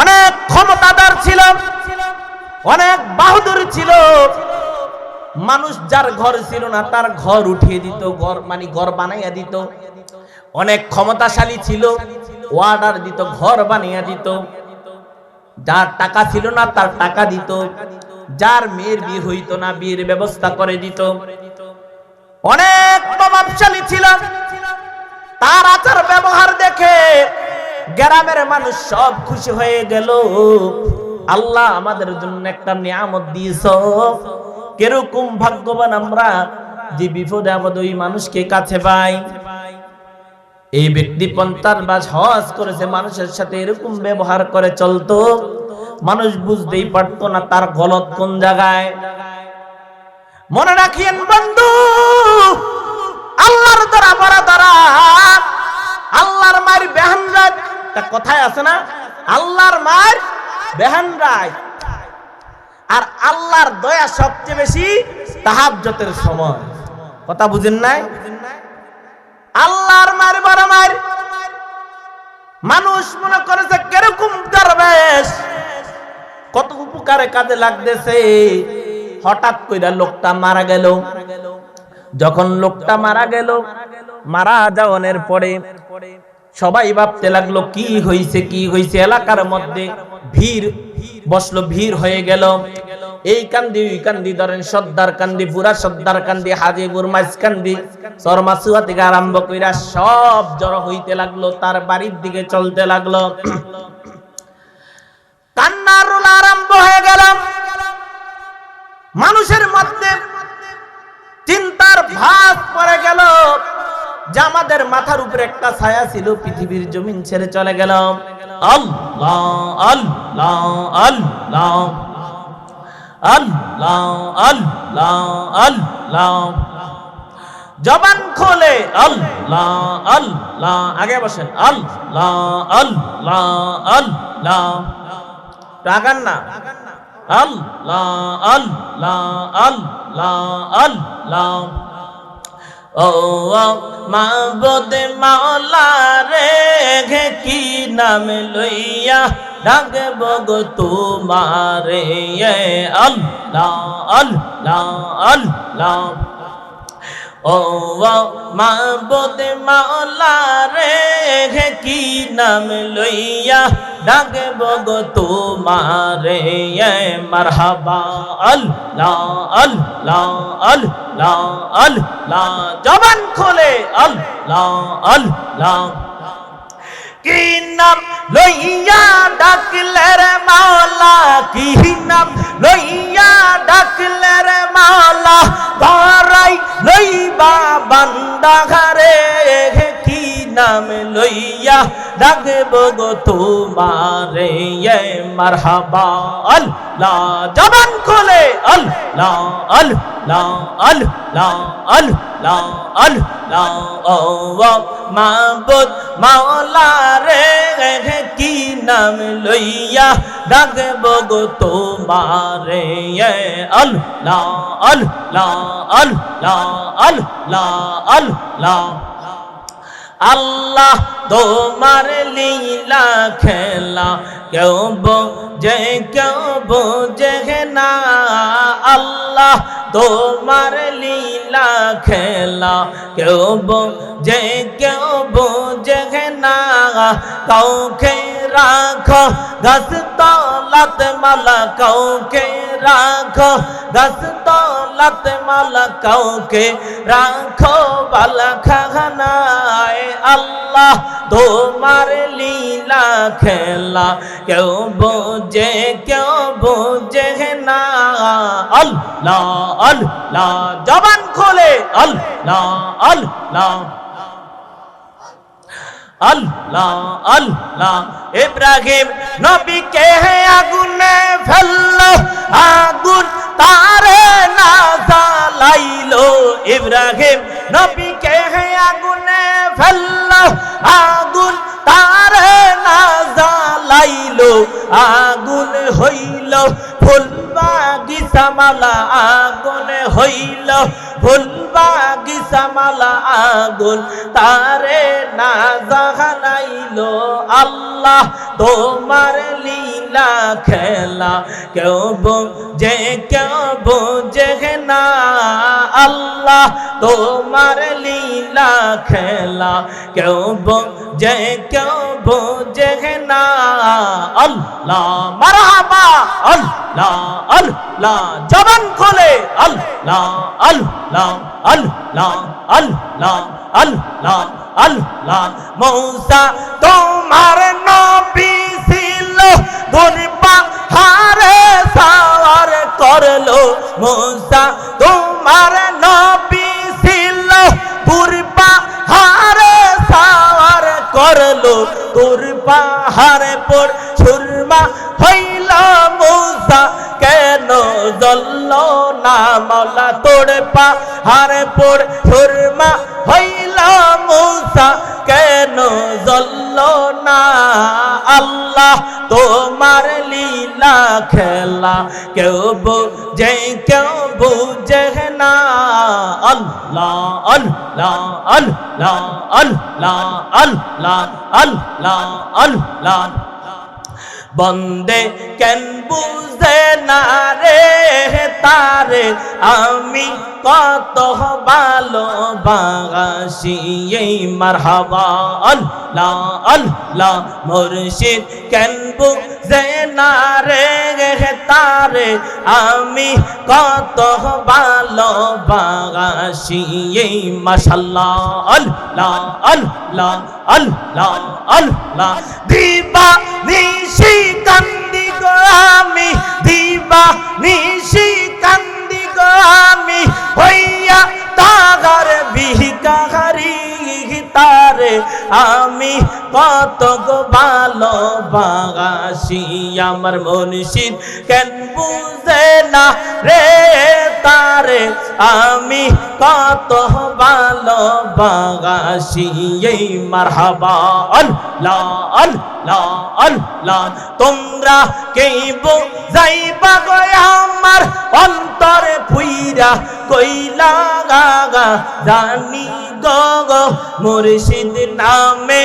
অনেক ক্ষমতাদার ছিল, অনেক বাহাদুর ছিল। মানুষ যার ঘর ছিল না তার ঘর উঠিয়ে দিত, ঘর বানাইয়া দিত। অনেক ক্ষমতাশালী ছিল, অর্ডার দিত, ঘর বানিয়ে দিত। যার টাকা ছিল না তার টাকা দিত, যার মেয়ের বিয়ে হইতো না বিয়ের ব্যবস্থা করে দিত। অনেক প্রভাবশালী ছিল, তার আচার ব্যবহার দেখে গ্রামের মানুষ সব খুশি হয়ে গেল। আল্লাহ আমাদের জন্য একটা নিয়ামত দিয়েছো, কিরকম ভাগ্যবান আমরা যে বিপদে আপদে ওই মানুষকে কাছে পাই। এই ব্যক্তি 50 বার হজ করেছে, মানুষের সাথে এরকম ব্যবহার করে চলতো, মানুষ বুঝতেই পারতো না তার গলত কোন জায়গায়। মনে রাখিয়েন বন্ধু, আল্লাহর দ্বারা বড় দ্বারা, আল্লাহর মায়ের বেহান রাত, একটা কথায় আছে না, আল্লাহর মায়ের বেহান রাত। আর আল্লাহর দয়া সবচেয়ে বেশি তাহাজ্জুদের সময়। কথা বুঝেন নাই? আল্লাহর মায়ের বড় মায়ের। মানুষ মনে করেছে কিরকম দরবেশ, কত উপকারে কাজে লাগতেছে। হঠাৎ কইরা লোকটা মারা গেল। যখন লোকটা মারা গেল, মারা যাওয়ার পরে সবাই ভাবতে লাগলো কি হইছে কি হইছে। এলাকার মধ্যে ভিড় বসলো, ভিড় হয়ে গেল। এই কান্দি ওই কান্দি, ধরেন সর্দার কান্দি, পুরা সর্দার কান্দি, হাজিপুর মাঝকান্দি, শর্মাসুয়া থেকে আরম্ভ কইরা সব জড়ো হইতে লাগলো, তার বাড়ির দিকে চলতে লাগলো। কান্নার রোল আরম্ভ হয়ে গেল। মানুষের মধ্যে চিন্তার ভাঁজ পড়ে গেল যে আমাদের মাথার উপরে একটা ছায়া ছিল, পৃথিবীর জমিন ছেড়ে চলে গেল। আল্লাহ আল্লাহ আল্লাহ আল্লাহ আল্লাহ আল্লাহ। জবান খোলে আল্লাহ আল্লাহ, আগে বসেন, আল্লাহ আল্লাহ আল্লাহ, রাগান না, আল্লাহ আল্লাহ আল্লাহ আল্লাহ। ও মাবুদ মাওলা রে, কি নাম লইয়া ডাকব গো তোমারে, আল্লাহ আল্লাহ আল্লাহ। ও মাবুদ মাওলা রে, কি নাম লইয়া ডাকব গো তোমারে, মারহাবা আল্লাহ আল্লাহ আল্লাহ আল্লাহ। জবান খোলে আল্লাহ আল্লাহ। কি নাম লইয়া ডাকলে রে মাওলা, কি নাম লইয়া ডাকলে রে মাওলা, ধরাই লইবা বান্দা ঘরে, কি নাম লইয়া ডাকব গো তোমারে, মারহাবা আল্লাহ। জবান খোলে আল্লাহ আল্লাহ আল্লাহ আল্লাহ আল্লাহ। ও মাবুদ মাওলা রে, কি নাম লইয়া ডাকব গো তোমারে, আল্লাহ আল্লাহ আল্লাহ আল্লাহ আল্লাহ। আল্লাহ তোমার লীলা খেলা কেউ বোঝে কেউ বোঝে না, আল্লাহ তোমার লীলা খেলা কেউ বোঝে কেউ বোঝে না। কাউকে রাখো গাছ তলাত মালা, কাউকে রাখো গাছ তলাত মালা, কাউকে রাখো বালা খানায়। আল্লাহ তোমার লীলা খেলা কেউ বোঝে কেউ বোঝে না, আল্লাহ আল্লাহ। জবান খোলে আল্লাহ আল্লাহ আল্লাহ আল্লাহ। ইব্রাহিম নবীকে আগুনে ফেললো, আগুন তারে না জ্বালাইলো। ইব্রাহিম নবীকে আগুনে ফেললো, আগুন তারে না জ্বালাইলো। আগুন হইল ফুল বাগিচা বাগিচামালা আগুন হইল, ফুল বাগিচামালা আগুন তারে না জাগাইল। আল্লাহ তোমার লীলা খেলা কেউ বোঝে কেউ বোঝে না। আল্লাহ তোমার লীলা খেলা কেউ বোঝে কেউ বোঝে না। আল্লাহ মারহাবা, আল্লাহ আল্লাহ, জবান খোলে আল্লাহ আল্লাহ আল্লাহ আল্লাহ আল্লাহ আল্লাহ। মূসা তোমার নবী ছিল, দুর পাহাড়ে সাওয়ার করলো। মূসা তোমার নবী ছিল, দুর পাহাড়ে সাওয়ার করলো। দুর পাহাড়ে পর সুরমা হইল মূসা কেন জ্বলল না। মাওলা তোর পাহাড়ে পর সুরমা হইল মূসা কেন জ্বলল না। আল্লাহ তোমার লীলা খেলা কেউ বোঝে কেউ বোঝে না। আল্লাহ আল্লাহ আল্লাহ আল্লাহ আল্লাহ আল্লাহ আল্লাহ। বন্দে কেন বুঝে না রে তারে, আমি কত ভালোবাসি। এই মারহাবা আল্লাহ আল্লাহ। মুর্শিদ কেন বুঝে না রে তারে, আমি কত ভালোবাসি। এই মাশাআল্লাহ আল্লাহ আল্লাহ আল্লাহ আল্লাহ। দিবা নিশি কান্দি গো আমি, দিবা নিশি কান্দি গো আমি, হইয়া তাগার ভিখারি তারে আমি কত গো ভালোবাসি। আমার মুর্শিদ কেন বুঝে না রে তারে, আমি কত ভালোবাসি। এই মারহাবা আল্লাহ আল্লাহ আল্লাহ। তোমরা কেই বুঝাইবা গো আমার অন্তরে পুইরা কইলা গাগা জানি গো। মুর্শিদ নামে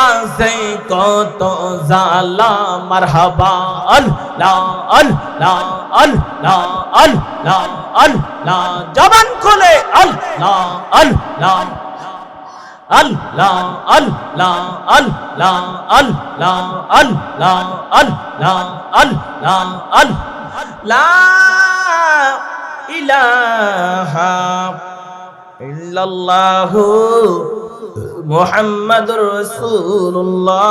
আছে কত জালা। মারহাবা আল্লাহ আল্লাহ আল্লাহ আল্লাহ আল্লাহ। জবান খোলে আল্লাহ আল্লাহ আল্লাহ আল্লাহ আল্লাহ আল্লাহ আল্লাহ আল্লাহ আল্লাহ আল্লাহ। লা ইলাহা ইল্লাল্লাহু মুহাম্মাদুর রাসূলুল্লাহ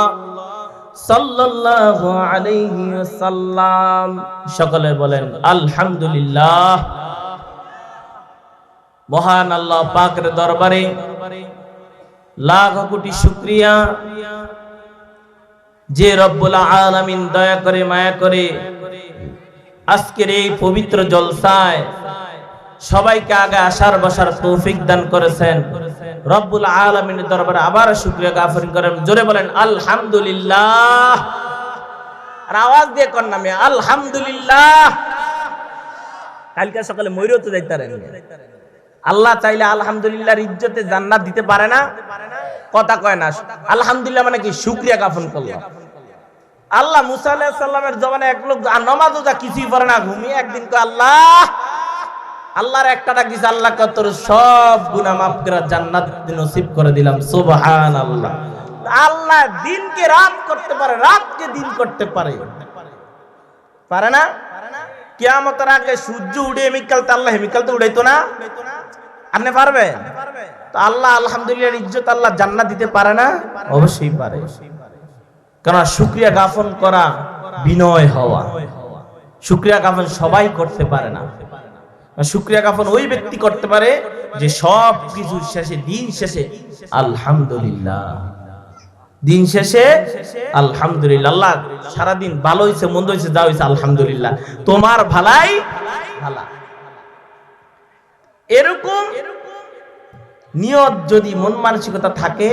সাল্লাল্লাহু আলাইহি ওয়াসাল্লাম। সকলে বলেন আলহামদুলিল্লাহ। মহান আল্লাহ পাকের দরবারে লাখ কোটি শুকরিয়া, যে রব্বুল আলামিন দয়া করে মায়া করে আজকের এই পবিত্র জলসায় সবাইকে আগে আসার বসার তৌফিক দান করেছেন। রব্বুল আলামিনের দরবারে আবার শুকরিয়া জ্ঞাপন করেন। জোরে বলেন আলহামদুলিল্লাহ। আর আওয়াজ দিয়ে কোন নামে আলহামদুলিল্লাহ। কালকে সকালে মইরও তো যাইতারেন। আল্লাহ চাইলে আলহামদুলিল্লাহর ইজ্জতে জান্নাত দিতে পারে না? কথা কয় না। আলহামদুলিল্লাহ মানে কি? শুকরিয়া জ্ঞাপন করলো। আল্লাহ মুসা আলাইহিস সালামের জমানায় এক লোক নামাজও যা কিছুই পড়ে না, ঘুমিয়ে একদিন কয় আল্লাহ, আল্লাহর একটা ডাক দিছে, আল্লাহ কয় তোর সব গুনাহ মাফ করে জান্নাত নসিব করে দিলাম। সুবহানাল্লাহ। আল্লাহ দিনকে রাত করতে পারে, রাতকে দিন করতে পারে, পারে না? কিয়ামতের আগে সূর্য উঠে হেমিকালতে আল্লাহ হেমিকালতে উড়াইতো না? আপনি পারবে? তো আল্লাহ আলহামদুলিল্লাহর ইজ্জত আল্লাহ জান্নাত দিতে পারে না? অবশ্যই পারে। কারণ শুকরিয়া জ্ঞাপন করা বিনয় হওয়া। শুকরিয়া জ্ঞাপন সবাই করতে পারে না। শুকরিয়া জ্ঞাপন ওই ব্যক্তি করতে পারে যে সব কিছুর শেষে, দিন শেষে আলহামদুলিল্লাহ, দিন শেষে আলহামদুলিল্লাহ। আল্লাহ সারাদিন ভালো হয়েছে মন্দ হয়েছে যা হয়েছে আলহামদুলিল্লাহ, তোমার ভালাই ভালা। এরকম নিয়ত যদি মন মানসিকতা থাকে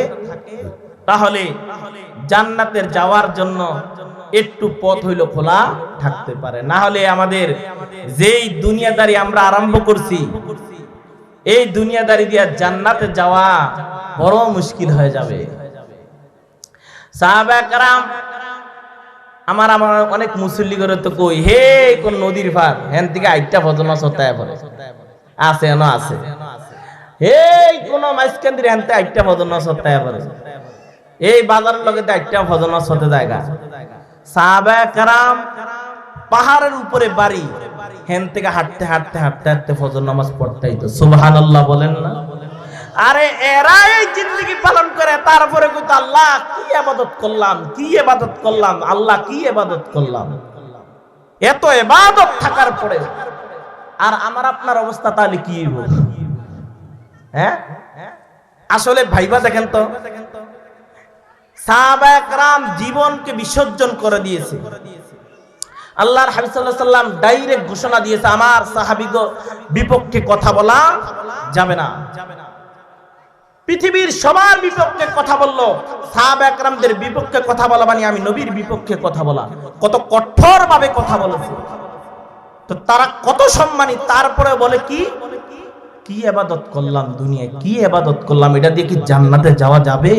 তাহলে জান্নাতের যাওয়ার জন্য একটু পথ হইল খোলা থাকতে পারে, না হলে আমাদের যেই দুনিয়াদারি আমরা আরম্ভ করছি, এই দুনিয়াদারি দিয়া জান্নাতে যাওয়া বড় মুশকিল হয়ে যাবে। সাহাবায়ে কেরাম আমার অনেক মুসল্লি করে তো কই হে কোন নদীর পার হেন থেকে আইটা ফজনা সতায় পড়ে আছে না আছে, হে কোন মাইসকান্দির হেনতে আইটা ফজনা সতায় পড়ে, এই বাজারের লগে আইটা ফজনা সতে জায়গা। সাহাবায়ে কেরাম পাহাড়ের উপরে বাড়ি, হেন থেকে হাঁটতে হাঁটতে হাঁটতে হাঁটতে ফজর নামাজ পড়তেই তো। সুবহানাল্লাহ বলেন না? আরে এরা এই জিন্দেগি পালন করে, তারপরে কইতো আল্লাহ কি ইবাদত করলাম, কি ইবাদত করলাম, আল্লাহ কি ইবাদত করলাম। এত ইবাদত থাকার পরে আর আমার আপনার অবস্থা তাহলে কি হইব? হ্যাঁ, আসলে ভাইবা দেখেন তো, সাহাবায়ে কেরাম জীবনকে বিসর্জন করে দিয়েছে। আল্লাহর হাবিব সাল্লাল্লাহু আলাইহি সাল্লাম ডাইরেক্ট ঘোষণা দিয়েছে আমার সাহাবীদের বিপক্ষে কথা বলা যাবে না। পৃথিবীর সবার বিপক্ষে কথা বললো, সাহাবায়ে কেরামদের বিপক্ষে কথা বলা মানে আমি নবীর বিপক্ষে কথা বলা। কত কঠোর ভাবে কথা বলেছে, তো তারা কত সম্মানী। তারপরে বলে কি কি ইবাদত করলাম দুনিয়ায়, কি ইবাদত করলাম, এটা দিয়ে কি জান্নাতে যাওয়া যাবে?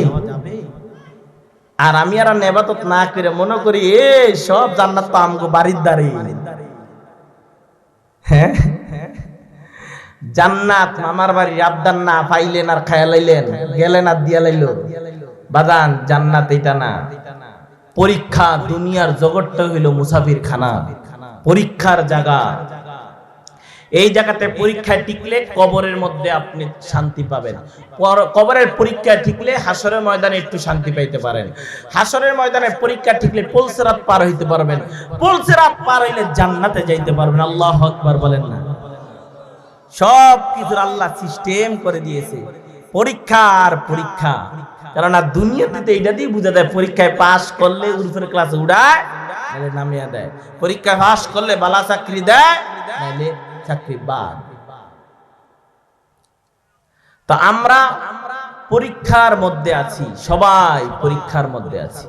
আর আমি আর ইবাদত না করে মনে করি এই সব জান্নাত তো আমগো বাড়ির দ্বারে। হ্যাঁ, জান্নাত মামার বাড়ির আবদার না, পাইলেন আর খায়া লাইলেন, গেলেন আর দিয়া লাইলো। বাজান জান্নাত এটা না, পরীক্ষা। দুনিয়ার জগৎটা হইল মুসাফির খানা, পরীক্ষার জায়গা। এই জায়গাতে পরীক্ষায় টিকলে কবরের মধ্যে আপনি শান্তি পাবেন, কবরের পরীক্ষায় টিকলে হাসরের ময়দানে একটু শান্তি পাইতে পারেন, হাসরের ময়দানে পরীক্ষা টিকলে পুলসিরাত পার হইতে পারবেন, পুলসিরাত পার হইলে জান্নাতে যাইতে পারবেন। আল্লাহু আকবার বলেন না? সব কিছুর আল্লাহ সিস্টেম করে দিয়েছে, পরীক্ষা আর পরীক্ষা। কারণ আর দুনিয়াতে তো এইটা দিয়ে বোঝা যায়, পরীক্ষায় পাস করলে উপরের ক্লাসে উড়ায়, নাহলে নামিয়ে দেয়। পরীক্ষায় পাস করলে ভালো চাকরি দেয়, নাহলে চাকরি বাদ। তো আমরা পরীক্ষার মধ্যে আছি, সবাই পরীক্ষার মধ্যে আছি।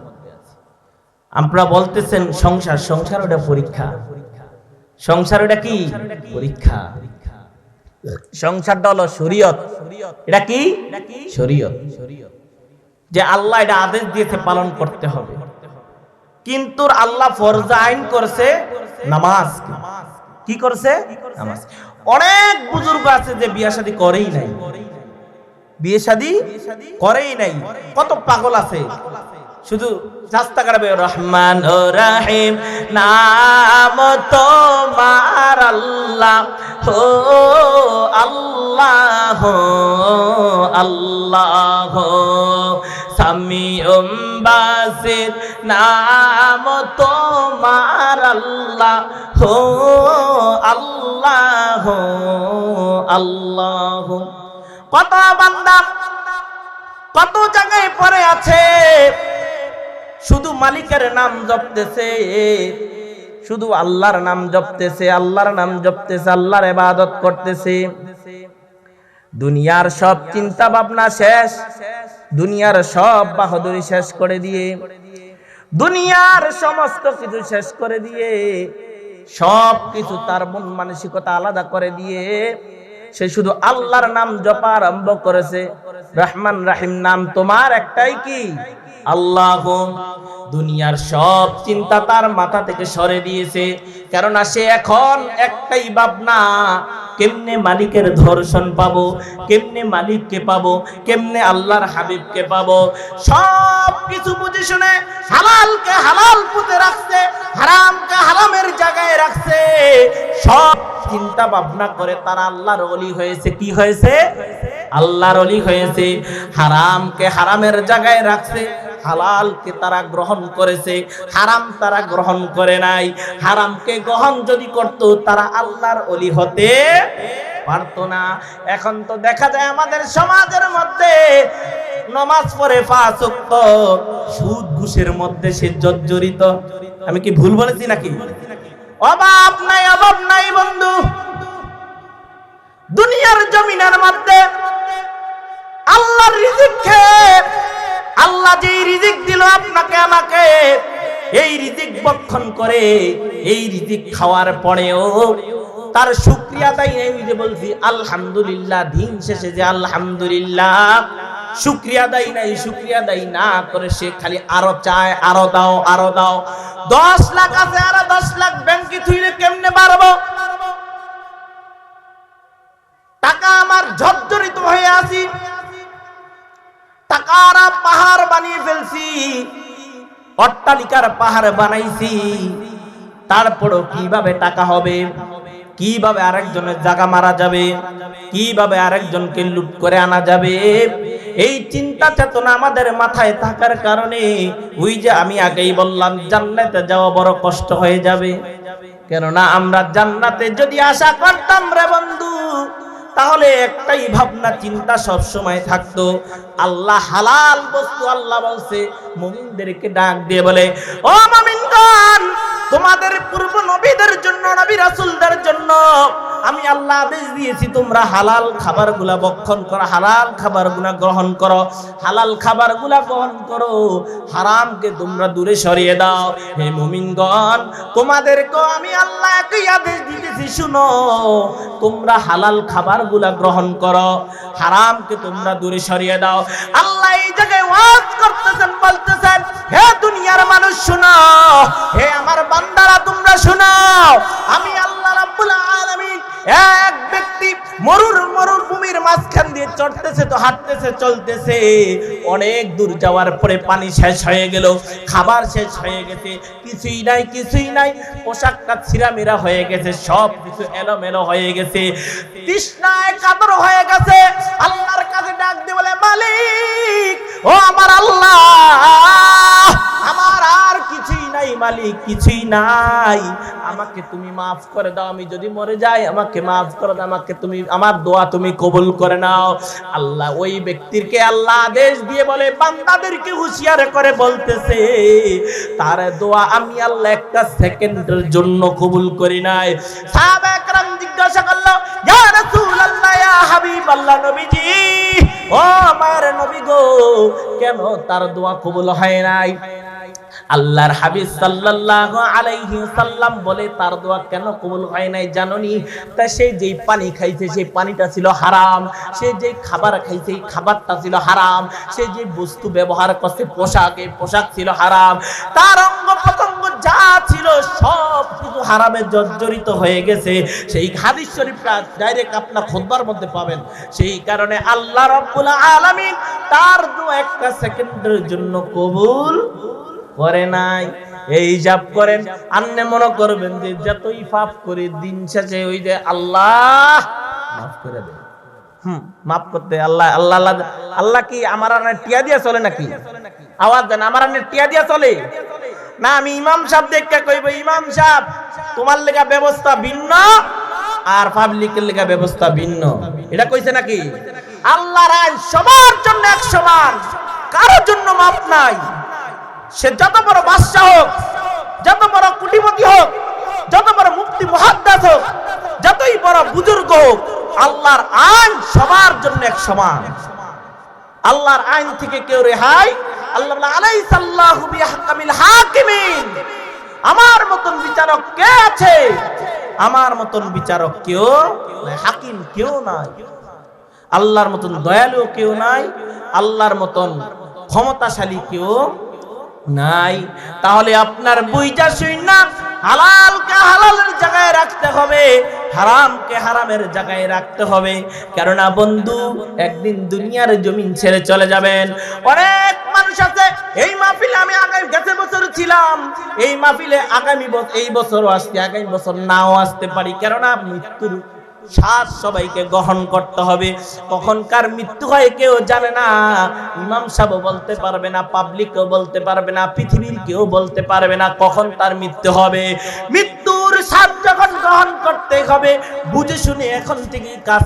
আমরা বলতেছেন সংসার, সংসার ওটা পরীক্ষা, সংসার ওটা কি পরীক্ষা। সংসারটা হলো শরীয়ত, এটা কি শরীয়ত, যে আল্লাহ এটা আদেশ দিয়েছে পালন করতে হবে। কিন্তু আল্লাহ ফরজ আইন করছে নামাজ, কি করছে নামাজ। অনেক বুজুর্গ আছে যে বিয়ে শাদী করেই নাই, বিয়ে শাদী করেই নাই। কত পাগল আছে শুধু রাস্তা কাটাবে। রহমান ও রহিম নাম তোমার আল্লাহ হো আল্লাহ আল্লাহ, সামিউম বাসির নাম তোমার আল্লাহ হো আল্লাহ আল্লাহ। কত বান্দা কত জায়গায় পড়ে আছে, শুধু মালিকের নাম জপতেছে, শুধু আল্লাহর নাম জপতেছে, আল্লাহর নাম জপতেছে, আল্লাহর ইবাদত করতেছে। দুনিয়ার সব চিন্তা ভাবনা শেষ, দুনিয়ার সব বাহাদুরি শেষ করে দিয়ে, দুনিয়ার সমস্ত কিছু শেষ করে দিয়ে, সব কিছু তার মন মানসিকতা আলাদা করে দিয়ে সে শুধু আল্লাহর নাম জপা আরম্ভ করেছে। রহমান রহিম নাম তোমার একটাই কি আল্লাহ। দুনিয়ার সব চিন্তা তার মাথা থেকে সরে দিয়েছে, কেননা সে এখন একটাই ভাবনা, কেমনে মালিকের দর্শন পাবো, কেমনে মালিককে পাবো, কেমনে আল্লাহর হাবিবকে পাবো। সব কিছু বুঝে শুনে হালালকে হালাল পথে রাখছে, হারামকে হারামের জায়গায় রাখছে। সব চিন্তা ভাবনা করে তারা আল্লাহর ওলি হয়েছে। কি হয়েছে? আল্লাহর ওলি হয়েছে। হারামকে হারামের জায়গায় রাখছে, হালালকে তারা গ্রহণ করেছে, হারাম তারা গ্রহণ করে নাই। হারামকে গ্রহণ যদি করত তারা আল্লাহর ওলি হতে পারতো না। এখন তো দেখা যায় আমাদের সমাজের মধ্যে নামাজ পড়ে 5 ওয়াক্ত, সুদ ঘুষের মধ্যে সে জর্জরিত। আমি কি ভুল বলেছি নাকি? অভাব নাই, অভাব নাই বন্ধু। দুনিয়ার জমিনের মধ্যে আল্লাহর রিজিক খেয়ে, আল্লাহ যে রিজিক দিল আপনাকে আমাকে, এই রিজিক ভক্ষণ করে, এই রিজিক খাওয়ার পরেও তার শুকরিয়া দেয় নাই। ওই যে বলছি আলহামদুলিল্লাহ, দিন শেষে যে আলহামদুলিল্লাহ, শুকরিয়া দেয় নাই, শুকরিয়া দেয় না করে সে খালি আরো চায়, আরো দাও, আরো দাও। 10 লাখ আছে, আরো 10 লাখ ব্যাংকে থুইলে কেমনে পারবো? টাকা আমার জর্জরিত হয়ে আছি, টাকার পাহাড় বানিয়ে ফেলছি, অট্টালিকার পাহাড় বানাইছি, তারপরও কিভাবে টাকা হবে, কিভাবে আরেকজনের জায়গা মারা যাবে, কিভাবে আরেকজনকে লুট করে আনা যাবে, এই চিন্তা চেতনা আমাদের মাথায় থাকার কারণে ওই যে আমি আগেই বললাম জান্নাতে যাওয়া বড় কষ্ট হয়ে যাবে। কেননা আমরা জান্নাতে যদি আশা করতাম রে বন্ধু, তাহলে একটাই ভাবনা চিন্তা সব সময় থাকতো, আল্লাহ হালাল বস্তু, আল্লাহ বলছে মুমিনদেরকে ডাক দিয়ে বলে, ও মুমিনগণ, তোমাদের পূর্ব নবীদের জন্য, নবী রাসূলদের জন্য আমি আল্লাহ আদেশ দিয়েছি তোমরা হালাল খাবারগুলা ভক্ষণ করো, হালাল খাবারগুলা গ্রহণ করো, হালাল খাবারগুলা গ্রহণ করো, হারামকে তোমরা দূরে সরিয়ে দাও। হে মুমিনগণ, তোমাদেরকে আমি আল্লাহ একই আদেশ দিতেছি, শুনো, তোমরা হালাল খাবারগুলা গ্রহণ করো, হারামকে তোমরা দূরে সরিয়ে দাও। আল্লাহ এই জায়গায় ওয়াজ করতেছেন, বলতেছেন, হে দুনিয়ার মানুষ শুনো, হে আমার বান্দারা তোমরা শুনো, আমি আল্লাহ রাব্বুল আলামিন এক ব্যক্তি মরুভূমির মাঝখান দিয়ে চড়তেছে, তো হাঁটতেছে, চলতেছে, অনেক দূর যাওয়ার পরে পানি শেষ হয়ে গেল, খাবার শেষ হয়ে গেছে, কিছুই নাই, কিছুই নাই, পোশাকটা ছিঁড়ামিরা হয়ে গেছে, সব কিছু এলোমেলো হয়ে গেছে, তৃষ্ণায় কাতর হয়ে গেছে। আল্লাহর কাছে ডাক দিয়ে বলে, মালিক, ও আমার আল্লাহ, আমার আর কিছুই নাই মালিক, কিছুই নাই, আমাকে তুমি মাফ করে দাও, আমি যদি মরে যাই আমাকে মাফ করে দাও, আমাকে তুমি, আমার দোয়া তুমি কবুল করে নাও। আল্লাহ ওই ব্যক্তিকে আল্লাহ আদেশ দিয়ে বলে, বান্দাদেরকে হুঁশিয়ার করে বলতেছে, তার দোয়া আমি আল্লাহ একটা সেকেন্ডের জন্য কবুল করি নাই। সাহাবায়ে কেরাম জিজ্ঞাসা করলো, ইয়া রাসূলুল্লাহ, ইয়া হাবিবাল্লাহ, নবীজি, ও আমার নবী গো, কেন তার দোয়া কবুল হয় নাই? আল্লাহর হাবিব সাল্লাল্লাহু আলাইহি সাল্লাম বলে, তার দোয়া কেন কবুল হয় নাই জানোনি? তা সে যেই পানি খাইছে সেই পানিটা ছিল হারাম, সে যেই খাবার খাইছে এই খাবারটা ছিল হারাম, সে যে বস্তু ব্যবহার করছে পোশাক, এই পোশাক ছিল হারাম, তার অঙ্গ প্রত্যঙ্গ যা ছিল সব কিছু হারামে জর্জরিত হয়ে গেছে। সেই হাদিস শরীফটা ডাইরেক্ট আপনার খুতবার মধ্যে পাবেন। সেই কারণে আল্লাহ রাব্বুল আলামিন তার দোয়া একটা সেকেন্ডের জন্য কবুল করে নাই। এই হিসাব করেন, আপনি মনে করবেন যে যতই পাপ করে দিন শেষে ওই যে আল্লাহ মাফ করে দেন, মাফ করতে আল্লাহ আল্লাহ আল্লাহ কি আমার আনে টিয়া দিয়া চলে নাকি? আওয়াজ দেন, আমার আনে টিয়া দিয়া চলে না? আমি ইমাম সাহেব দেখে কইব, ইমাম সাহেব তোমার লেগা ব্যবস্থা ভিন্ন আর পাবলিকের লেগা ব্যবস্থা ভিন্ন, এটা কইছে নাকি? আল্লাহর আইন সবার জন্য এক সমান, কারোর জন্য মাপ নাই। সে যত বড় বাদশা হোক, যত বড় কোটিপতি হোক, যত বড় মুফতি মুহাদ্দিস হোক, যতই বড় বুজুর্গ হোক, আল্লাহর আইন সবার জন্য এক সমান। আল্লাহর আইন থেকে কেউ রেহাই, আল্লাহ বলে, আলাইসাল্লাহু বিআহকামিল হাকিমিন, আমার মতন বিচারক কে আছে? আমার মতন বিচারক কেউ নাই, হাকিম কেউ নাই, আল্লাহর মতন দয়ালু কেউ নাই, আল্লাহর মতন ক্ষমতাশালী কেউ নাই। তাহলে আপনার বুঝা শুইনা হালালকে হালালের জায়গায় রাখতে হবে, হারামকে হারামের জায়গায় রাখতে হবে। কেননা বন্ধু, একদিন দুনিয়ার জমিন ছেড়ে চলে যাবেন। অনেক মানুষ আছে, এই মাহফিলে আমি গেছে বছর ছিলাম, এই মাহফিলে এই বছরও আসতে, আগামী বছর নাও আসতে পারি। কেননা মৃত্যুর শ্বাস সবাইকে গ্রহণ করতে হবে, কখন কার মৃত্যু হয় কেউ জানে না। ইমাম সাহেব বলতে পারবে না, পাবলিকও বলতে পারবে না, পৃথিবীর কেউ বলতে পারবে না কখন তার মৃত্যু হবে। মৃত্যুর স্বাদ যখন গ্রহণ করতে হবে, বুঝে শুনে এখন থেকে কাজ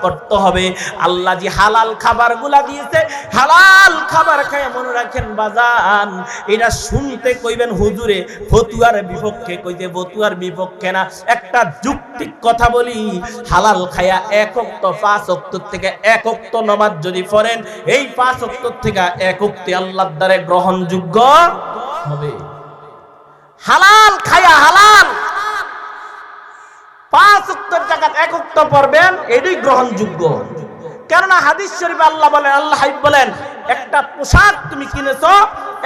করতে হবে। আল্লাহ যে হালাল খাবারগুলা দিয়েছে, হালাল খাবার খায় মনে রাখেন বাজান, এটা শুনতে কইবেন হুজুরে ফতুয়ার বিপক্ষে, কইতে ফতুয়ার বিপক্ষে না, একটা যুক্তিক কথা বলি। হালাল খায়া 1 ওয়াক্ত 5 ওয়াক্ত থেকে 1 ওয়াক্ত নামাজ যদি পড়েন, এই 5 ওয়াক্ত থেকে 1 ওয়াক্তে আল্লাহর দ্বারে গ্রহণযোগ্য হবে। হালাল খায়া হালাল 5 ওয়াক্তের জাকাত 1 ওয়াক্ত পড়বেন, এটাই গ্রহণযোগ্য। কেননা হাদিস শরীফে আল্লাহ বলেন, আল্লাহ হাবিব বলেন, একটা পোশাক তুমি কিনেছো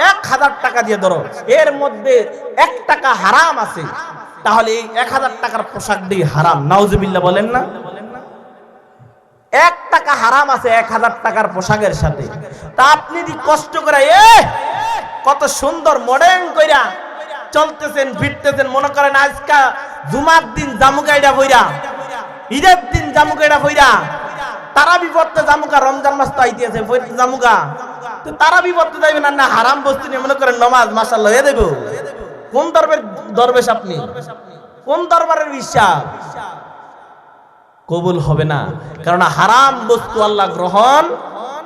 1000 টাকা দিয়ে, ধরো এর মধ্যে 1 টাকা হারাম আছে, তাহলে এই 1000 টাকার পোশাক দিয়ে হারাম। নাউজুবিল্লাহ বলেন না? 1 টাকা হারাম আছে 1000 টাকার পোশাকের সাথে। তা আপনি যদি কষ্ট করে কত সুন্দর মডার্ন কইরা চলতেছেন ফিরতেছেন, মনে করেন আজকা জুমার দিন জামুকাইডা বইরা, ঈদের দিন জামুকাইডা বইরা, তারা বিপদে জামুকা, রমজান মাস তো আইতেছে জামুকা, তো তারা বিপদে যাইবেন না হারাম বস্তু নিয়ে মনে করেন নমাজ মাশাআল্লাহ হয়ে দেব। কোন দরবেশ আপনি? কোন দরবারের বিশ্বাস? কবুল হবে না, কারণ হারাম বস্তু আল্লাহ গ্রহণ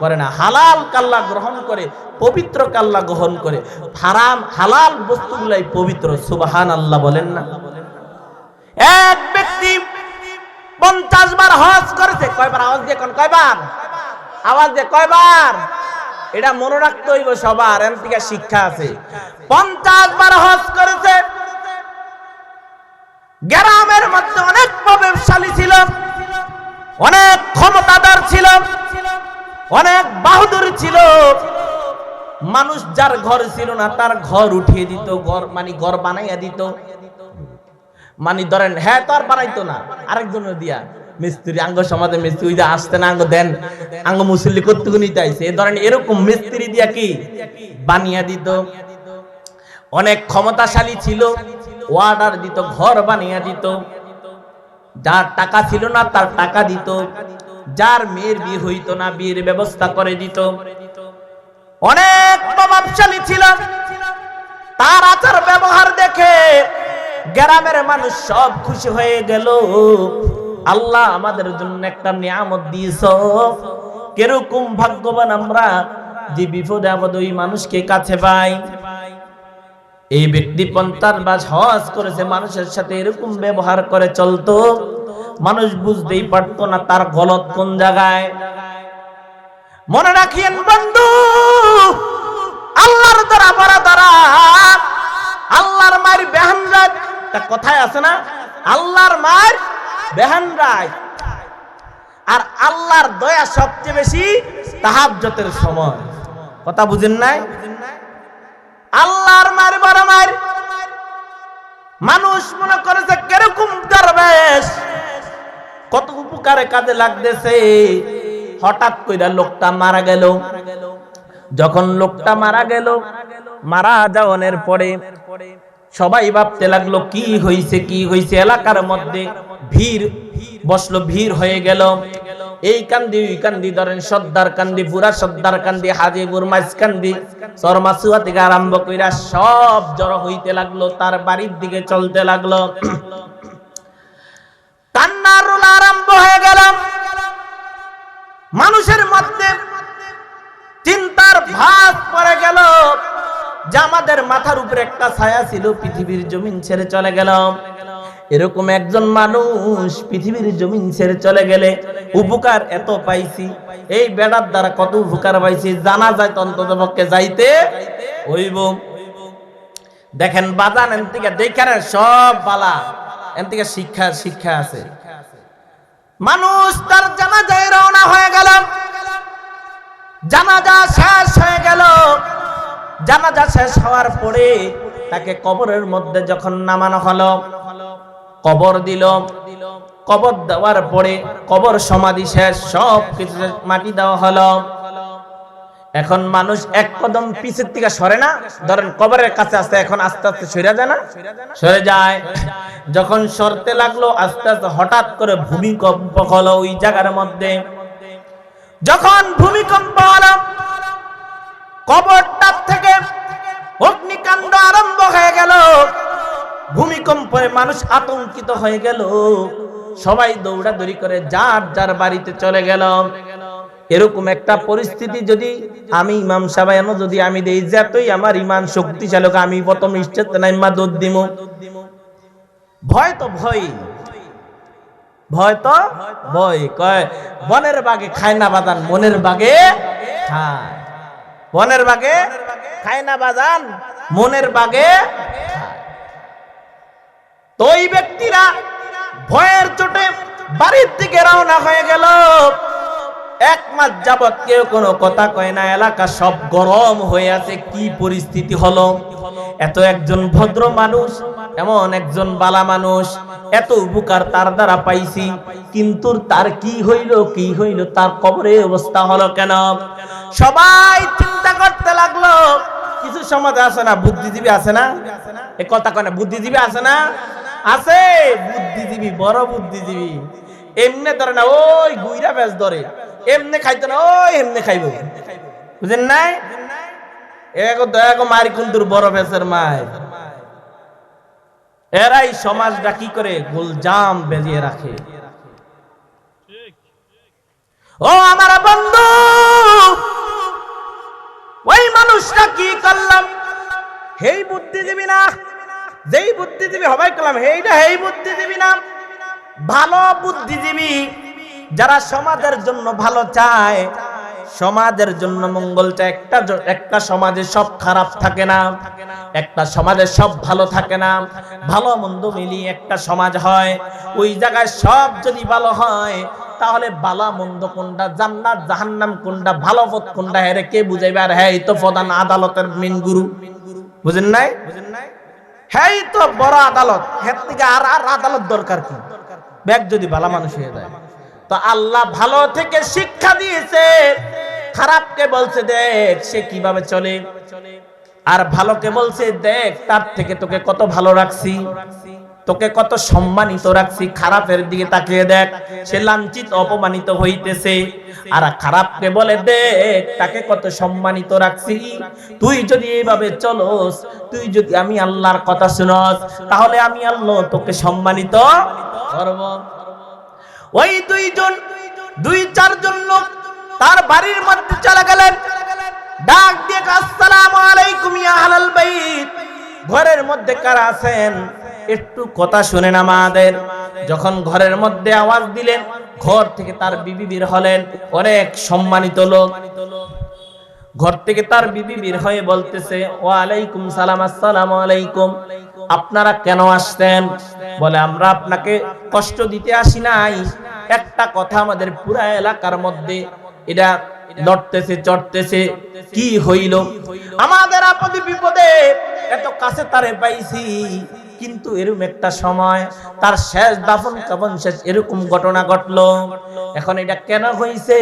করে না, হালাল কাল্লা গ্রহণ করে, পবিত্র কাল্লা গ্রহণ করে। হারাম হালাল বস্তুগুলাই পবিত্র। সুবহানাল্লাহ বলেন না? এক ব্যক্তি 50 বার হজ করেছে। কয়বার? আওয়াজ দিয়ে কোন কয়বার? আওয়াজ দিয়ে কয়বার? এটা মনে রাখতে হইব সবার, এর থেকে শিক্ষা আছে। 50 বার হজ করেছে। গ্রামের মধ্যে অনেক প্রভাবশালী ছিল, অনেক ক্ষমতাদার ছিল, অনেক বাহাদুর ছিল। মানুষ যার ঘর ছিল না তার ঘর উঠিয়ে দিত, ঘর মানে ঘর বানাইয়া দিত। মানে ধরেন হ্যাঁ তো আর বানাইতো না, আরেকজনের দিয়া মিস্ত্রি, আঙ্গ সমাজে মিস্ত্রি ওই যে আসতে না আঙ্গ দেন, আঙ্গ মুসল্লি করতে নিতে আইছে, ধরেন এরকম মিস্ত্রি দিয়া কি বানিয়ে দিত। অনেক ক্ষমতাশালী ছিল, অর্ডার দিত, ঘর বানিয়ে দিত। যার টাকা ছিল না তার টাকা দিত, যার মেয়ের বিয়ে হইতো না বিয়ের ব্যবস্থা করে দিত। অনেক প্রভাবশালী ছিল, তার আচার ব্যবহার দেখে গ্রামের মানুষ সব খুশি হয়ে গেল। আল্লাহ আমাদের জন্য একটা নিয়ামত দিয়েছো, কিরকম ভাগ্যবান আমরা যে বিপদে আপদে ওই মানুষকে কাছে পাই। এই ব্যক্তি 50 বার হজ করেছে, মানুষের সাথে এরকম ব্যবহার করে চলতো, মানুষ বুঝতেই পারতো না তার গলত কোন জায়গায়। মনে রাখিয়েন বন্ধু, আল্লাহর দ্বারা বড় দ্বারা, আল্লাহর মায়ের বেহান রাত, তা কথায় আছে না, আল্লাহর মায়ের বেহান রাত। আর আল্লাহর দয়া সবচেয়ে বেশি তাহাজ্জুদের সময়। কথা বুঝেন নাই? আল্লাহর মায়ের বড় মায়ের। মানুষ মনে করেছে কিরকম দরবেশ, কত উপকারে কাজে লাগতেছে। হঠাৎ কইরা লোকটা মারা গেল। যখন লোকটা মারা গেল, মারা যাওয়ার পরে সবাই ভাবতে লাগলো কি হইছে কি হইছে। এলাকার মধ্যে ভিড় বসলো, ভিড় হয়ে গেল। এই কান্দি ওই কান্দি, ধরেন সর্দার কান্দি, পুরা সর্দার কান্দি, হাজিপুর মাঝকান্দি, শর্মাসুয়া থেকে আরম্ভ কইরা সব জড়ো হইতে লাগলো, তার বাড়ির দিকে চলতে লাগলো। কান্নার রোল আরম্ভ হয়ে গেল। মানুষের মধ্যে চিন্তার ভাব পড়ে গেল যে আমাদের মাথার উপরে একটা ছায়া ছিল, পৃথিবীর জমিন ছেড়ে চলে গেল। এরকম একজন মানুষ পৃথিবীর জমিন ছেড়ে চলে গেলে উপকার এত পাইছি, এই বেড়ার দ্বারা কত উপকার পাইছি, জানা যায় অন্তত পক্ষে যাইতে হইব। দেখেন বাজান, এন থেকে দেখেন সব বালা, এন থেকে শিক্ষা আছে। মানুষ তার জানাজায় রওনা হয়ে গেল। জানাজা শেষ হয়ে গেল। জানাজা শেষ হওয়ার পরে তাকে কবরের মধ্যে যখন নামানো হলো, কবর দিল। কবর দেওয়ার পরে কবর সমাধি শেষ, সব কিছু মাটি দেওয়া হলো। এখন মানুষ এক কদম পিছের থেকে সরে না, ধরেন কবরের কাছে আসতে, এখন আস্তে আস্তে সরে যায় না, সরে যায়। যখন সরতে লাগলো আস্তে আস্তে হঠাৎ করে ভূমিকম্প হলো ওই জায়গার মধ্যে। যখন ভূমিকম্প হলো, কবরটার থেকে অগ্নিকাণ্ড আরম্ভ হয়ে গেল। ভূমিকম্পে মানুষ আতঙ্কিত হয়ে গেল, সবাই দৌড়াদৌড়ি করে যার যার বাড়িতে চলে গেল। এরকম একটা পরিস্থিতি যদি আমি ইমাম সাহেব যদি আমি দেই, যতই আমার ইমান শক্তিশালী, আমি প্রথম স্টেজ নাইমা দৌড় দিব। ভয় তো ভয়, ভয় তো ভয়। কয় বনের বাগে খায় না বাজান, মনের বাগে খায়। বনের বাগে খায় না বাজান, মনের বাগে খায়। তো ওই ব্যক্তিরা ভয়ের চোটে বাড়ির দিকে রওনা হয়ে গেল। এক মাস যাবত কেউ কোনো কথা কয় না, এলাকা সব গরম হয়ে আছে। কি পরিস্থিতি হলো? এত একজন ভদ্র মানুষ, এমন একজন বালা মানুষ, এত উপকার তার দ্বারা পাইছি, কিন্তু তার কি হইল, তার কবরে অবস্থা হলো কেন? সবাই চিন্তা করতে লাগলো। কিছু সমাজ আছে না, বুদ্ধিজীবী আছে না, এ কথা কয় না, বুদ্ধিজীবী আছে না, আছে বুদ্ধিজীবী, বড় বুদ্ধিজীবী। এমনি ধরে না, ওই গুইরা বেশ ধরে, এমনি খাইতো না, ওই এমনি খাইব, বুঝেন নাই? দয়া মারি কুন্দুর বড় বেশের মায়, এরাই সমাজটা কি করে গোলজাম বেজিয়ে রাখে। ও আমার বন্ধু, ওই মানুষটা কি করলাম? হেই বুদ্ধিজীবী না, যেই বুদ্ধিজীবী হবাই করলাম, হেই বুদ্ধিজীবী না। ভালো বুদ্ধিজীবী যারা সমাজের জন্য ভালো চায়, সমাজের জন্য মঙ্গল চায়। একটা সমাজে সব খারাপ থাকে না, একটা সমাজে সব ভালো থাকে না। ভালো মন্দ মিলিয়ে একটা সমাজ হয়। ওই জায়গায় সব যদি ভালো হয়, তাহলে বালা মন্দ কোনটা, জান্নাত জাহান্নাম কোনটা, ভালো পথ কোনটা, হেরে কে বুঝাইবে? আর হ্যাঁ, এই তো প্রধান আদালতের মেন গুরু, বুঝেন নাই? হ্যাঁ, তো বড় আদালত, হের থেকে আর আদালত দরকার কি? ব্যাগ যদি ভালো মানুষ হয়ে যায়। তো আল্লাহ ভালো থেকে শিক্ষা দিয়েছে, খারাপকে বলছে দেখ সে কিভাবে চলে, আর ভালোকে বলছে দেখ তার থেকে তোকে কত ভালো রাখছি, তোকে কত সম্মানিত রাখছি। খারাপের দিকে তাকিয়ে দেখ, সে লাঞ্ছিত অপমানিত হইতেছে। আর খারাপকে বলে দেখ তাকে কত সম্মানিত রাখছি। তুই যদি এইভাবে চলস, তুই যদি আমি আল্লাহর কথা শুনস, তাহলে আমি আল্লাহ তোকে সম্মানিত করব। ওই দুই চারজন লোক তার বাড়ির মধ্যে চলে গেলেন, ডাক দিয়ে আসসালামু আলাইকুম ইয়া আহলাল বাইত, ঘরের মধ্যে কারা আছেন? একটু কথা শুনেন আমাদের। যখন ঘরের মধ্যে আওয়াজ দিলেন, ঘর থেকে তার বিবি বের হলেন, অনেক সম্মানিত লোক। ঘর থেকে তার বিবি বের হয়ে বলতেছে, ওয়া আলাইকুম সালাম, আসসালামু আলাইকুম, আপনারা কেন আসছেন? বলে আমরা আপনাকে কষ্ট দিতে আসি নাই। একটা কথা আমাদের পুরা এলাকার মধ্যে এটা লড়তেছে চড়তেছে, কি হইল? আমাদের আপদে বিপদে এত কাছে তারে পাইছি, কিন্তু এরকম একটা সময় তার শেষ দাফন কাফন শেষ, এরকম ঘটনা ঘটলো। এখন এটা কেন হইছে?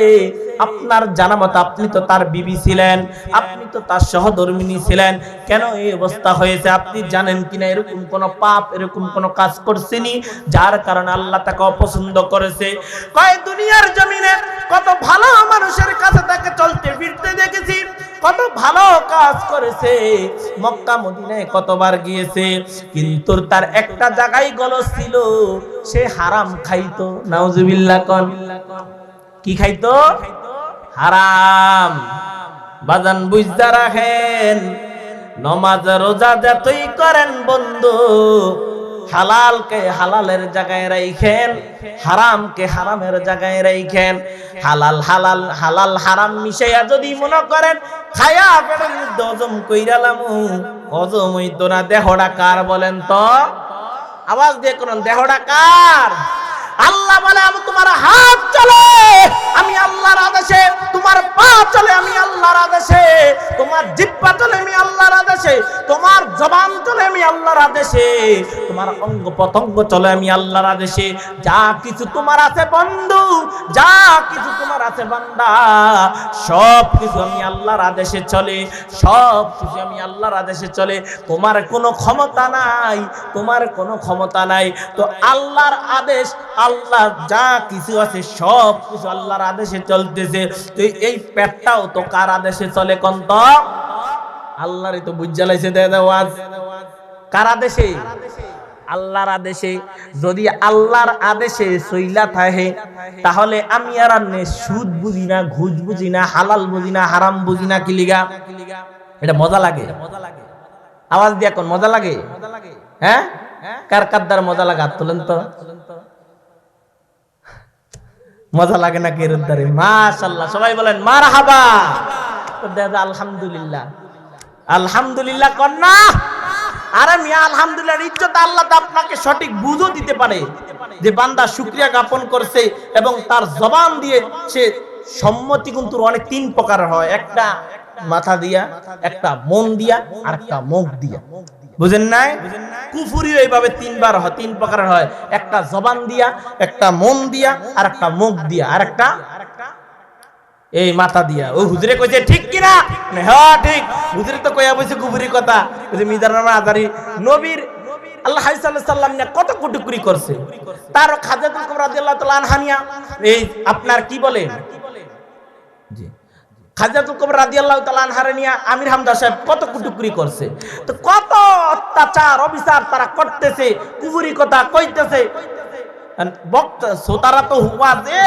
আপনার জানা মতো, আপনি তো তার বিবি ছিলেন, আপনি তো তার সহধর্মিনী ছিলেন, কেন এই অবস্থা হয়েছে আপনি জানেন কিনা? এরকম কোন পাপ, এরকম কোন কাজ করছেনি যার কারণে আল্লাহ তাকে অপছন্দ করেছে? কয় দুনিয়ার জমিনে কত ভালো মানুষের কাছে তাকে চলতে ফিরতে দেখেছি, কত ভালো কাজ করেছে, মক্কা মদিনায় কতবার গিয়েছে, কিন্তু তার একটা জায়গায় গলদ ছিল, সে হারাম খাইতো। নাউজুবিল্লাহ কোন, কি খাইতো? হারাম। বাজান বুঝদা রাখেন, নমাজ রোজা যতই করেন বন্ধু, হালালকে হালালের জায়গায় রাখেন, হারামকে হারামের জায়গায় রাখেন। হালাল হালাল হালাল হারাম মিশাইয়া যদি মনে করেন খায়া পেটের মধ্যে হজম কইরালাম, হজম হইতো না। দেহটা কার বলেন তো? আওয়াজ দিয়ে কোন দেহটা কার? আল্লাহ বলে আমি তোমার হাত চলে আমি আল্লাহর আদেশে, তোমার পা চলে আমি আল্লাহর আদেশে, তোমার জিহ্বা চলে আমি আল্লাহর আদেশে, তোমার জবান চলে আমি আল্লাহর আদেশে, তোমার অঙ্গ প্রত্যঙ্গ চলে আমি আল্লাহর আদেশে। যা কিছু তোমার আছে বন্ধু, যা কিছু তোমার আছে বান্দা, সব কিছু আমি আল্লাহর আদেশে চলে, সব কিছু আমি আল্লাহর আদেশে চলে। তোমার কোনো ক্ষমতা নাই, তোমার কোনো ক্ষমতা নাই। তো আল্লাহর আদেশ, আল্লাহ যা কিছু আছে সব কিছু আল্লাহর আদেশে চলতেছে। তো এই পেটটাও তো কার আদেশে চলে কোন তো? আল্লাহরই তো বুঝালাইছে। দেওয়াজ কার আদেশে? আল্লাহর আদেশে। যদি আল্লাহর আদেশে সইলা থাকে, তাহলে আমি আর আপনি সুদ বুঝি না, ঘুষ বুঝি না, হালাল বুঝি না, হারাম বুঝি না, কি লিগা? এটা মজা লাগে। আওয়াজ দিয়া কোন মজা লাগে? হ্যাঁ, কার কাদ্দার মজা লাগে? হাত তোলেন তো। মজা লাগে না কেরুদ্দারে? মাশাআল্লাহ, সবাই বলেন মারহাবা। তো দাদা আলহামদুলিল্লাহ, আলহামদুলিল্লাহ কন্যা। আরে মিয়া আলহামদুলিল্লাহ, ইজ্জত আল্লাহ তো আপনাকে সঠিক বুঝও দিতে পারে যে বান্দা শুকরিয়া জ্ঞাপন করছে এবং তার জবান দিয়ে সে সম্মতি কিন্তু অনেক তিন প্রকার হয়, একটা মাথা দিয়া, একটা মন দিয়া, আর একটা মুখ দিয়া। বুঝেন নাই? কুফরিও এইভাবে তিনবার হয়, তিন প্রকার হয়, একটা জবান দিয়া, একটা মন দিয়া, আর একটা মুখ দিয়া, আর একটা এই মাথা দিয়া। ও হুজুরে কইছে ঠিক কিনা? হ্যাঁ ঠিক। হুজুরে তো কইয়া বইছে কুফরি কথা। ওই যে মিজানুর আজারি নবীর আল্লাহ সাল্লাল্লাহু আলাইহি সাল্লাম নিয়ে কত কুটুকুরি করছে, তার খাজাতুল কুবরা রাদিয়াল্লাহু তাআলা আনহা নিয়া এই আপনার কি বলে জি খাজাতুল কুবরা রাদিয়াল্লাহু তাআলা আনহার নিয়া আমির হামজা সাহেব কত কুটুকুরি করছে। তো কত অত্যাচার অবিচার তারা করতেছে, কুফরি কথা কইতেছে। বক্তা শ্রোতারা তো ওয়াজে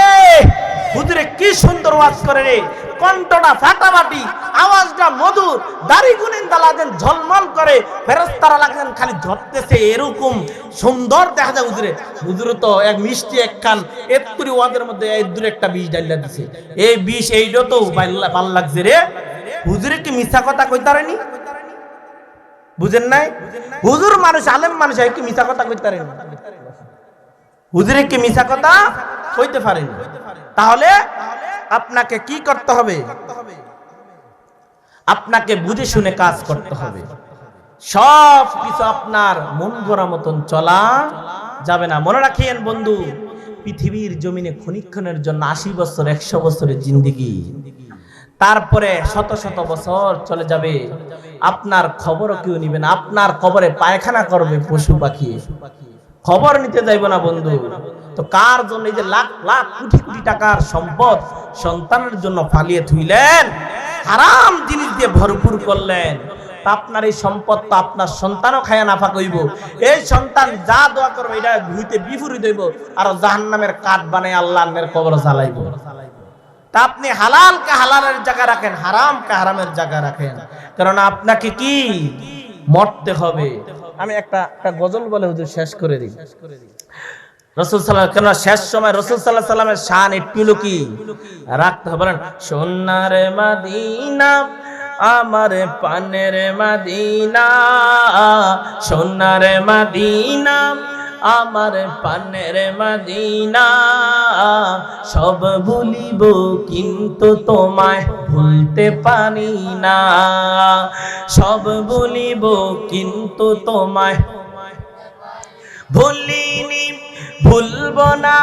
হুজুরে কি সুন্দর ওয়াজ করে রে, কণ্ঠটা ফাটাফাটি, আওয়াজটা মধুর, দাড়ি গুনেন দালাদেন ঝলমল করে, ফেরেশতারা লাগেন খালি ঝরতেছে, এরকম সুন্দর দেখা যায় হুজুরে। হুজুরে তো এক মিষ্টি এক কান এত্তুরি ওয়াজের মধ্যে এই দূরে একটা বিষ ডাইলা দিছে, এই বিষ এইটা তো ভাল লাগছে রে। হুজুরে কি মিথ্যা কথা কইতারেনি? বুঝেন নাই? হুজুর মানুষ, আলেম মানুষ, কি মিথ্যা কথা কইতারেনি? হুজুরে কি মিথ্যা কথা কইতে পারেনি? তাহলে আপনাকে কি করতে হবে? আপনাকে বুঝে শুনে কাজ করতে হবে। সব কিছু আপনার মন গড়া মতন চলা যাবে না। মনে রাখিয়েন বন্ধু, পৃথিবীর জমিনে ক্ষণিক্ষণের জন্য 80 বছর 100 বছরের জিন্দেগি, তারপরে শত শত বছর চলে যাবে, আপনার খবরও কেউ নিবে না। আপনার কবরে পায়খানা করবে পশু পাখি, খবর নিতে যাইব না বন্ধু। তো কার জন্য এই যে লাখ লাখ কোটি কোটি টাকার সম্পদ সন্তানের জন্য ফালিয়ে থুইলেন, হারাম জিনিস দিয়ে ভরপুর করলেন, তা আপনার এই সম্পদ তো আপনার সন্তানও খায়া নাফা কইব। এই সন্তান যা দোয়া করবে এটা ভুইতে বিপরীত হইব, আর জাহান্নামের কাঠ বানায় আল্লাহর কবর জ্বালাইব। তা আপনি হালালকে হালালের জায়গা রাখেন, হারামকে হারামের জায়গা রাখেন, কারণ আপনাকে কি মরতে হবে। আমি একটা গজল বলে হুজুর শেষ করে দিই। রাসূল সাল্লাল্লাহু আলাইহি ওয়াসাল্লাম শেষ সময় রাসূল সাল্লাল্লাহু আলাইহি ওয়াসাল্লামের শান একটু কি রাখতে হবে। বলেন, সোনার মদিনা আমার পানের মদিনা, সোনার মদিনা আমার পানের মদিনা, সব ভুলিব কিন্তু তোমায় ভুলতে পারি না, সব ভুলিব কিন্তু তোমায় ভুলিনি, ভুলবো না,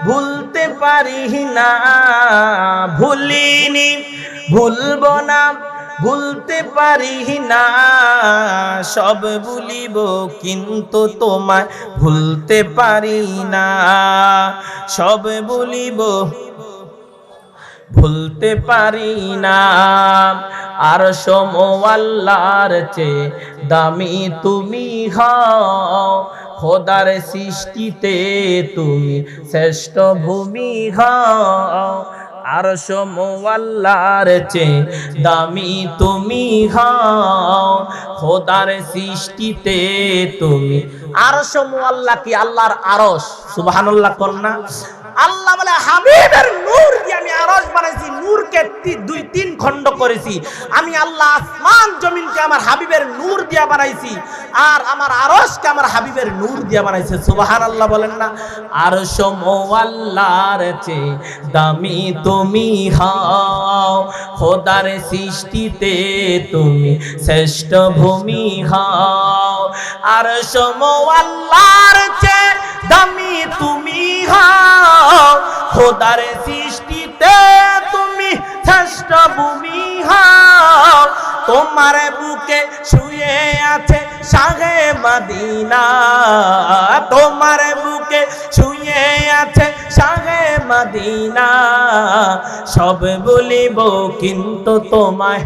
ভুলতে পারি না, ভুলিনি, ভুলবো না, ভুলতে পারি না, সব ভুলিব কিন্তু তোমায় ভুলতে পারি না, সব ভুলিব ভুলতে পারি না। আর আল্লাহর চেয়ে দামি তুমি হও, খোদার সৃষ্টিতে তুমি শ্রেষ্ঠ ভূমি হও। আর আল্লাহর চেয়ে দামি তুমি হও, খোদার সৃষ্টিতে তুমি। আরশ আল্লাহ কি? আল্লাহর আরশ। সুবহানাল্লাহ কন্যা। আল্লাহ বলে হাবিবের নূর দিয়ে আমি আরশ বানাইছি, নূরকে 2-3 খণ্ড করেছি। আমি আল্লাহ আসমান জমিনকে আমার হাবিবের নূর দিয়ে বানাইছি, আর আমার আরশকে আমার হাবিবের নূর দিয়ে বানাইছে। সুবহানাল্লাহ বলেন না? আরশ আল্লাহর চেয়ে দামি তুমি হও, খোদার সৃষ্টিতে তুমি শ্রেষ্ঠ ভূমি হও। আরশ আল্লাহর চেয়ে দামি তুমি হও, খোদার সৃষ্টিতে তুমি শ্রেষ্ঠ ভূমি হও। তোমার বুকে শুয়ে আছে শাহে মদিনা, তোমার বুকে শুয়ে আছে শাহে মদিনা, সব বলিব কিন্তু তোমায়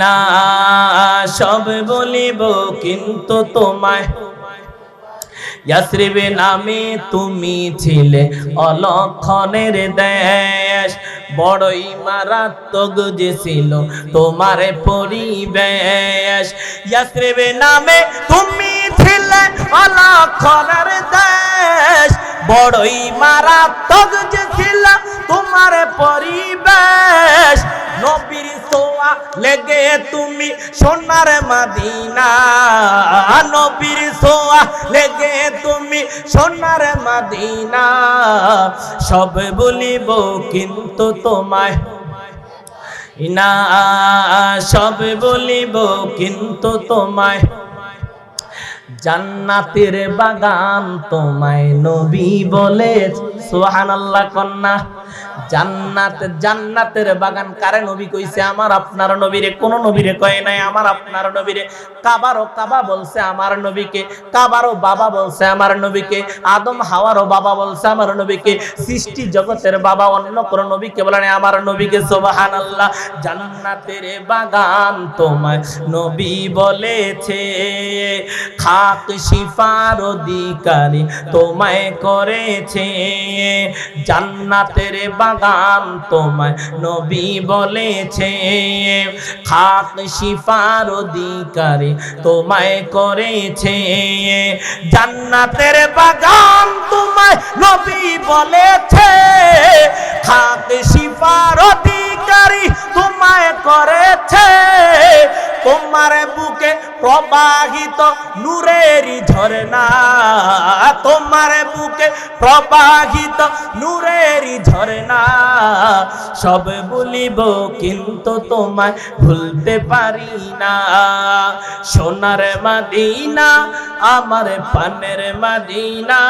না, সব বলিব কিন্তু তোমায়। ইয়াসরিব নামে তুমি ছিলে অলক্ষণের দেশ, বড়ই মারাত্মক যে ছিল তোমার পরিবেশ। ইয়াসরিব নামে তুমি ছিলে অলক্ষণের দেশ, বড়ই মারাত্মক যে ছিল তোমার পরিবেশ। নবীর সোয়া লেগে তুমি সোনার মদিনা, নবীর ছোঁয়া লেগে তুমি সোনার মদিনা, সব বলিব কিন্তু তোমায় না, সব বলিব কিন্তু তোমায়, জান্নাতের বাগান তোমায় নবী বলে। সুবহানাল্লাহ কন্যা। জান্নাত, জান্নাতের বাগান কারে নবী কইছে? আমার আপনার নবীরে। কোন নবীরে কয় নাই, আমার আপনার নবীরে। কাবারও কাবা বলছে আমার নবীকে, কাবারও বাবা বলছে আমার নবীকে, আদম হাওয়ারও বাবা বলছে আমার নবীকে, সৃষ্টি জগতের বাবা অন্য কোন নবীকে বলে নাই, আমার নবীকে। সুবহানাল্লাহ। জান্নাতের বাগান তোমায় নবী বলেছে, খাক শিফার অধিকারী তোমায় করেছে, জান্নাতের বাগান তোমায় নবী বলেছে, খাক শিফার অধিকারী তোমায় করেছে, জান্নাতের বাগান তোমায় নবী বলেছে, খাক শিফার অধিকারী তোমায় করেছে, তোমার বুকে প্রবাহিত নূরের ঝরনা, তোমার বুকে প্রবাহিত নূরের ঝরনা, সব বলিব কিন্তু তোমায় ভুলতে পারি না, সোনার মদিনা আমার পানের মদিনা,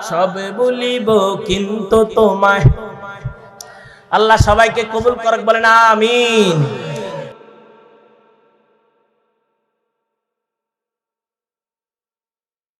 সব বলিব কিন্তু তোমায়। আল্লাহ সবাইকে কবুল করুক, বলেন আমিন।